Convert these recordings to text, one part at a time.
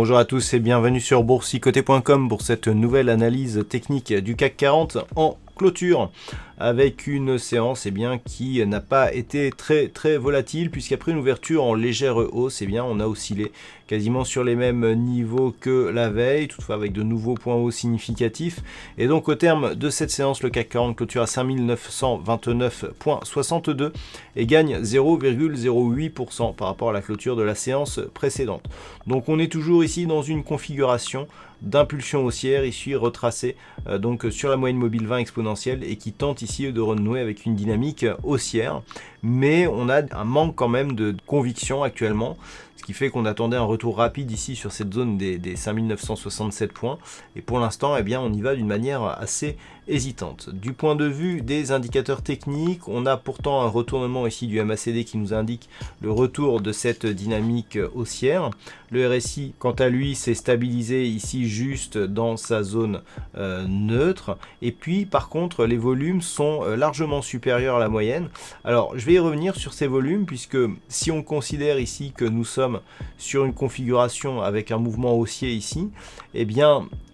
Bonjour à tous et bienvenue sur boursicoté.com pour cette nouvelle analyse technique du CAC 40 en clôture avec une séance qui n'a pas été très volatile, puisqu'après une ouverture en légère hausse, on a oscillé quasiment sur les mêmes niveaux que la veille, toutefois avec de nouveaux points hauts significatifs. Et donc au terme de cette séance, le CAC 40 clôture à 5929,62 et gagne 0,08% par rapport à la clôture de la séance précédente. Donc on est toujours ici dans une configuration d'impulsion haussière ici retracée donc sur la moyenne mobile 20 exponentielle et qui tente ici de renouer avec une dynamique haussière, mais on a un manque quand même de conviction actuellement, ce qui fait qu'on attendait un retour rapide ici sur cette zone des 5967 points, et pour l'instant on y va d'une manière assez hésitante. Du point de vue des indicateurs techniques, on a pourtant un retournement ici du MACD qui nous indique le retour de cette dynamique haussière. Le RSI quant à lui s'est stabilisé ici juste dans sa zone neutre, et puis par contre les volumes sont largement supérieurs à la moyenne. Alors je vais y revenir sur ces volumes, puisque si on considère ici que nous sommes sur une configuration avec un mouvement haussier ici,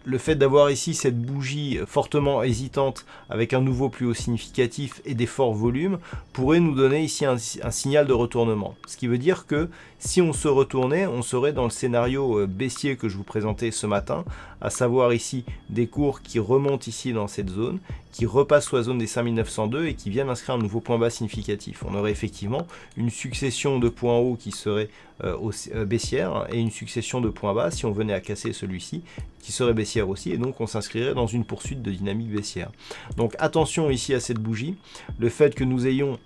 le fait d'avoir ici cette bougie fortement hésitante avec un nouveau plus haut significatif et des forts volumes pourrait nous donner ici un signal de retournement. Ce qui veut dire que si on se retournait, on serait dans le scénario baissier que je vous présentais ce matin, à savoir ici des cours qui remontent ici dans cette zone, qui repassent sous la zone des 5902 et qui viennent inscrire un nouveau point bas significatif. On aurait effectivement une succession de points hauts qui serait baissière et une succession de points bas si on venait à casser celui-ci qui serait baissière aussi, et donc on s'inscrirait dans une poursuite de dynamique baissière. Donc attention ici à cette bougie, le fait que nous ayons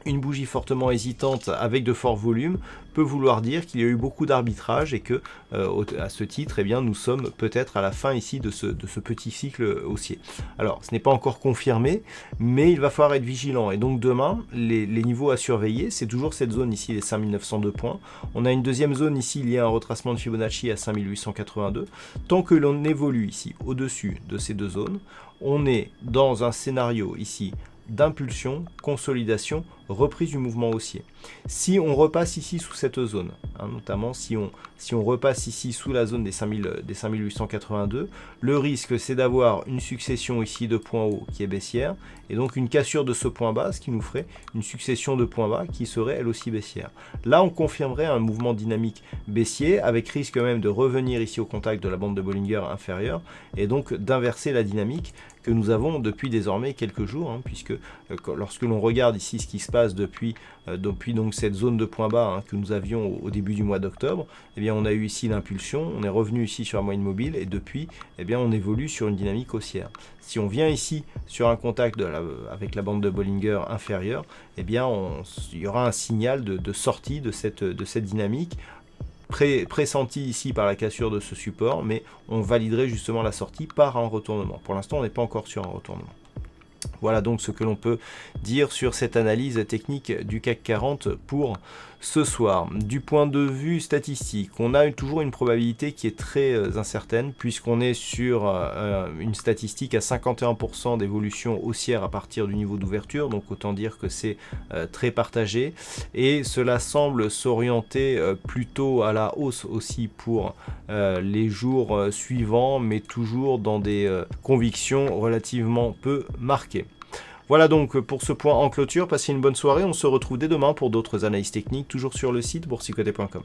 une bougie fortement hésitante avec de forts volumes peut vouloir dire qu'il y a eu beaucoup d'arbitrage et que à ce titre nous sommes peut-être à la fin ici de ce petit cycle haussier. Alors ce n'est pas encore confirmé, mais il va falloir être vigilant, et donc demain les niveaux à surveiller, c'est toujours cette zone ici, les 5902 points. On a une deuxième zone ici liée à un retracement de Fibonacci à 5882. Tant que l'on évolue ici au-dessus de ces deux zones, on est dans un scénario ici d'impulsion, consolidation, reprise du mouvement haussier. Si on repasse ici sous cette zone, notamment si on repasse ici sous la zone des 5882, le risque c'est d'avoir une succession ici de points hauts qui est baissière, et donc une cassure de ce point bas, ce qui nous ferait une succession de points bas qui serait elle aussi baissière. Là on confirmerait un mouvement dynamique baissier, avec risque même de revenir ici au contact de la bande de Bollinger inférieure, et donc d'inverser la dynamique que nous avons depuis désormais quelques jours, puisque lorsque l'on regarde ici ce qui se passe depuis donc cette zone de point bas que nous avions au début du mois d'octobre, on a eu ici l'impulsion, on est revenu ici sur la moyenne mobile, et depuis on évolue sur une dynamique haussière. Si on vient ici sur un contact avec la bande de Bollinger inférieure, il y aura un signal de sortie de cette dynamique, pressenti ici par la cassure de ce support, mais on validerait justement la sortie par un retournement. Pour l'instant on n'est pas encore sur un retournement. Voilà donc ce que l'on peut dire sur cette analyse technique du CAC 40 pour ce soir. Du point de vue statistique, on a toujours une probabilité qui est très incertaine, puisqu'on est sur une statistique à 51% d'évolution haussière à partir du niveau d'ouverture, donc autant dire que c'est très partagé, et cela semble s'orienter plutôt à la hausse aussi pour les jours suivants, mais toujours dans des convictions relativement peu marquées. Voilà donc pour ce point en clôture, passez une bonne soirée, on se retrouve dès demain pour d'autres analyses techniques, toujours sur le site boursicoté.com.